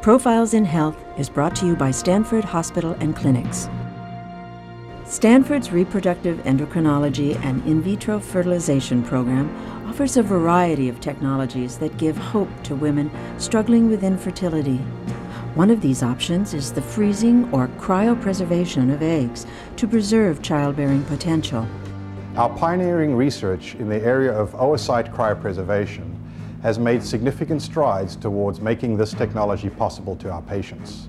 Profiles in Health is brought to you by Stanford Hospital and Clinics. Stanford's Reproductive Endocrinology and In Vitro Fertilization Program offers a variety of technologies that give hope to women struggling with infertility. One of these options is the freezing or cryopreservation of eggs to preserve childbearing potential. Our pioneering research in the area of oocyte cryopreservation has made significant strides towards making this technology possible to our patients.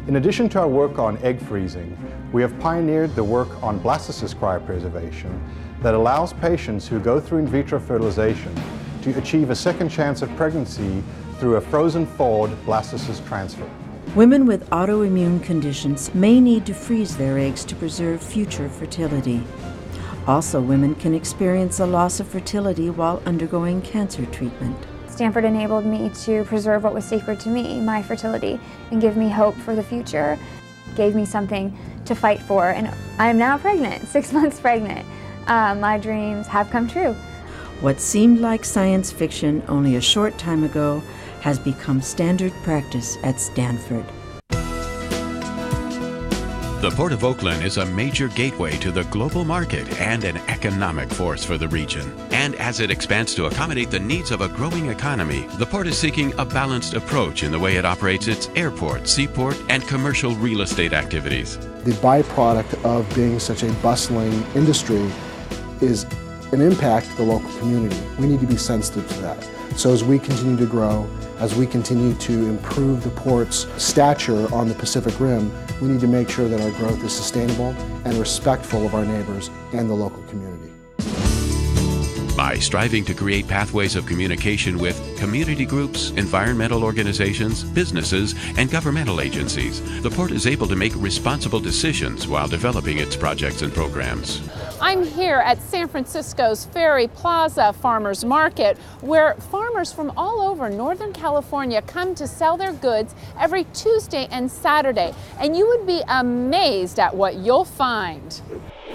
In addition to our work on egg freezing, we have pioneered the work on blastocyst cryopreservation that allows patients who go through in vitro fertilization to achieve a second chance of pregnancy through a frozen thawed blastocyst transfer. Women with autoimmune conditions may need to freeze their eggs to preserve future fertility. Also, women can experience a loss of fertility while undergoing cancer treatment. Stanford enabled me to preserve what was sacred to me, my fertility, and give me hope for the future. Gave me something to fight for, and I'm now pregnant, 6 months pregnant. My dreams have come true. What seemed like science fiction only a short time ago has become standard practice at Stanford. The Port of Oakland is a major gateway to the global market and an economic force for the region. And as it expands to accommodate the needs of a growing economy, the port is seeking a balanced approach in the way it operates its airport, seaport, and commercial real estate activities. The byproduct of being such a bustling industry is an impact to the local community. We need to be sensitive to that. So as we continue to grow, as we continue to improve the port's stature on the Pacific Rim, we need to make sure that our growth is sustainable and respectful of our neighbors and the local community. By striving to create pathways of communication with community groups, environmental organizations, businesses, and governmental agencies, the port is able to make responsible decisions while developing its projects and programs. I'm here at San Francisco's Ferry Plaza Farmers Market, where farmers from all over Northern California come to sell their goods every Tuesday and Saturday, and you would be amazed at what you'll find.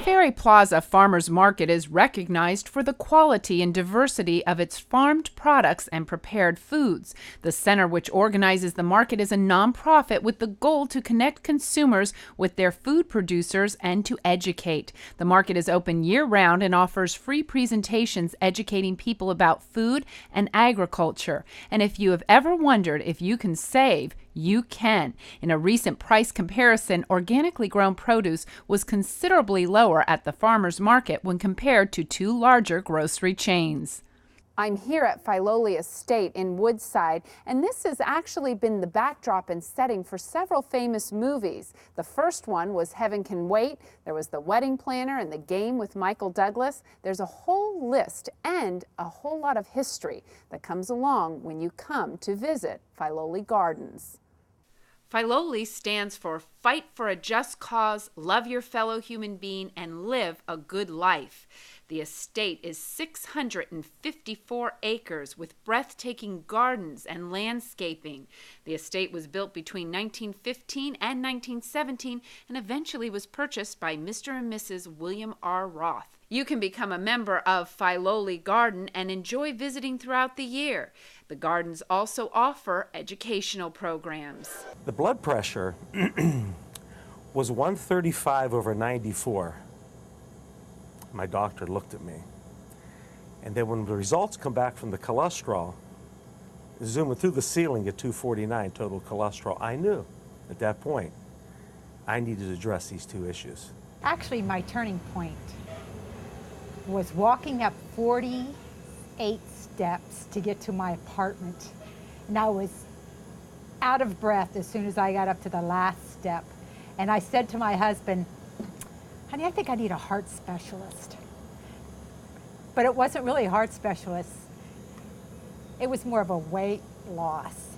Ferry Plaza Farmers Market is recognized for the quality and diversity of its farmed products and prepared foods. The center, which organizes the market, is a nonprofit with the goal to connect consumers with their food producers and to educate. The market is open year-round and offers free presentations educating people about food and agriculture. And if you have ever wondered if you can save, you can. In a recent price comparison, organically grown produce was considerably lower at the farmers market when compared to two larger grocery chains. I'm here at Filoli Estate in Woodside, and this has actually been the backdrop and setting for several famous movies. The first one was Heaven Can Wait. There was The Wedding Planner and The Game with Michael Douglas. There's a whole list and a whole lot of history that comes along when you come to visit Filoli Gardens. Filoli stands for Fight for a Just Cause, Love Your Fellow Human Being, and Live a Good Life. The estate is 654 acres with breathtaking gardens and landscaping. The estate was built between 1915 and 1917 and eventually was purchased by Mr. and Mrs. William R. Roth. You can become a member of Filoli Garden and enjoy visiting throughout the year. The gardens also offer educational programs. The blood pressure was 135/94. My doctor looked at me. And then when the results come back from the cholesterol, zooming through the ceiling at 249 total cholesterol, I knew at that point I needed to address these two issues. Actually, my turning point was walking up 48 steps to get to my apartment. And I was out of breath as soon as I got up to the last step. And I said to my husband, honey, I think I need a heart specialist. But it wasn't really a heart specialist. It was more of a weight loss.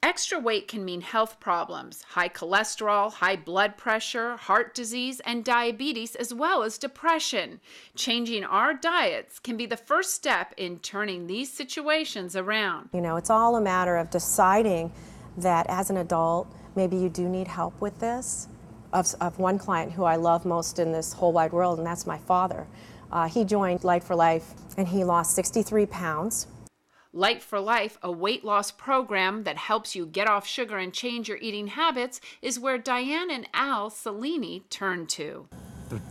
Extra weight can mean health problems, high cholesterol, high blood pressure, heart disease, and diabetes, as well as depression. Changing our diets can be the first step in turning these situations around. You know, it's all a matter of deciding that as an adult, maybe you do need help with this. Of one client who I love most in this whole wide world, and that's my father. He joined Light for Life, and he lost 63 pounds. Light for Life, a weight loss program that helps you get off sugar and change your eating habits, is where Diane and Al Salini turned to.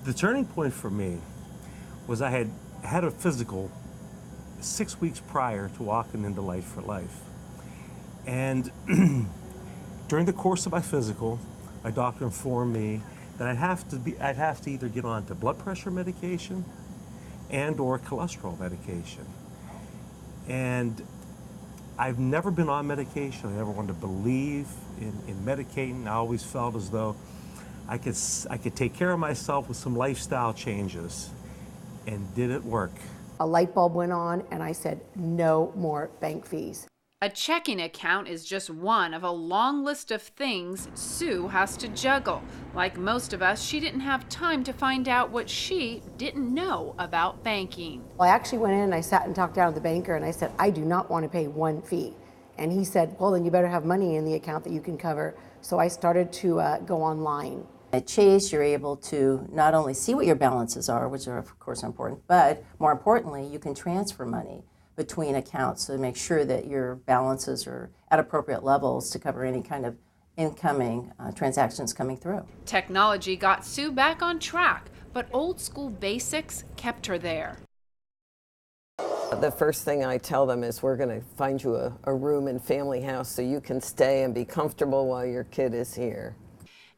The turning point for me was I had had a physical 6 weeks prior to walking into Light for Life. And during the course of my physical, my doctor informed me that I'd have to either get on to blood pressure medication and or cholesterol medication. And I've never been on medication. I never wanted to believe in medicating. I always felt as though I could take care of myself with some lifestyle changes. And did it work? A light bulb went on and I said, no more bank fees. A checking account is just one of a long list of things Sue has to juggle. Like most of us, she didn't have time to find out what she didn't know about banking. Well, I actually went in and I sat and talked down to the banker and I said, I do not want to pay one fee. And he said, well, then you better have money in the account that you can cover. So I started to go online. At Chase, you're able to not only see what your balances are, which are of course important, but more importantly, you can transfer money between accounts to make sure that your balances are at appropriate levels to cover any kind of incoming transactions coming through. Technology got Sue back on track, but old school basics kept her there. The first thing I tell them is we're going to find you a room in Family House so you can stay and be comfortable while your kid is here.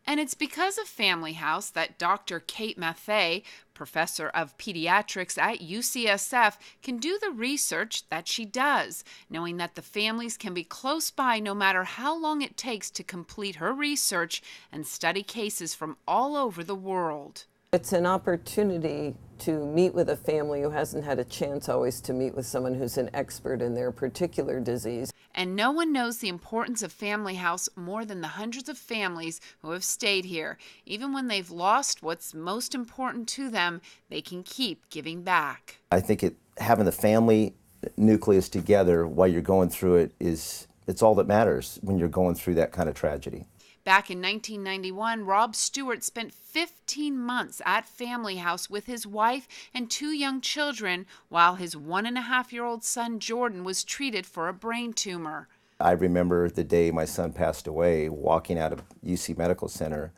And it's because of Family House that Dr. Kate Mathey, professor of pediatrics at UCSF, can do the research that she does, knowing that the families can be close by no matter how long it takes to complete her research and study cases from all over the world. It's an opportunity to meet with a family who hasn't had a chance always to meet with someone who's an expert in their particular disease. And no one knows the importance of Family House more than the hundreds of families who have stayed here. Even when they've lost what's most important to them, they can keep giving back. I think having the family nucleus together while you're going through it's all that matters when you're going through that kind of tragedy. Back in 1991, Rob Stewart spent 15 months at Family House with his wife and 2 young children while his 1.5-year-old son Jordan was treated for a brain tumor. I remember the day my son passed away, walking out of UC Medical Center,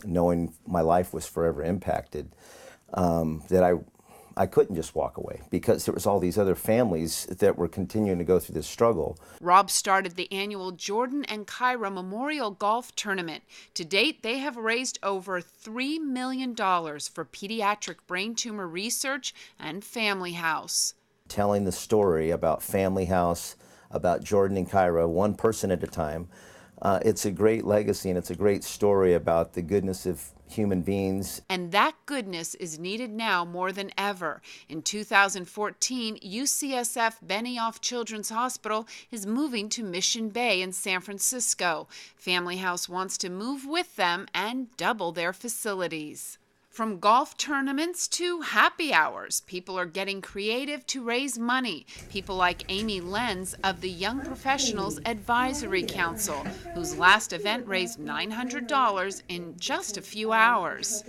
knowing my life was forever impacted, that I couldn't just walk away because there was all these other families that were continuing to go through this struggle. Rob started the annual Jordan and Kyra Memorial Golf Tournament. To date, they have raised over $3 million for pediatric brain tumor research and Family House. Telling the story about Family House, about Jordan and Kyra, one person at a time, it's a great legacy and it's a great story about the goodness of human beings. And that goodness is needed now more than ever. In 2014, UCSF Benioff Children's Hospital is moving to Mission Bay in San Francisco. Family House wants to move with them and double their facilities. From golf tournaments to happy hours, people are getting creative to raise money. People like Amy Lenz of the Young Professionals Advisory Council, whose last event raised $900 in just a few hours.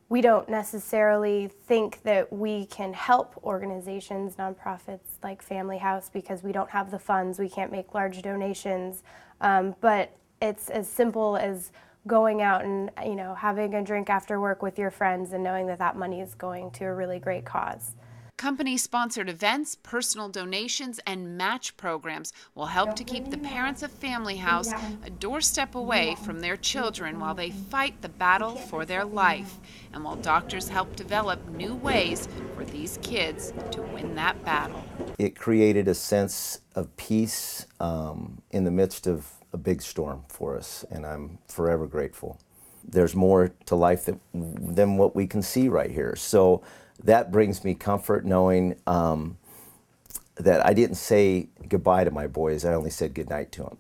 We don't necessarily think that we can help organizations, nonprofits like Family House, because we don't have the funds, we can't make large donations, but it's as simple as going out and having a drink after work with your friends and knowing that that money is going to a really great cause. Company-sponsored events, personal donations, and match programs will help to keep the parents of Family House a doorstep away from their children while they fight the battle for their life, and while doctors help develop new ways for these kids to win that battle. It created a sense of peace in the midst of a big storm for us, and I'm forever grateful. There's more to life than what we can see right here. So that brings me comfort knowing that I didn't say goodbye to my boys, I only said goodnight to them.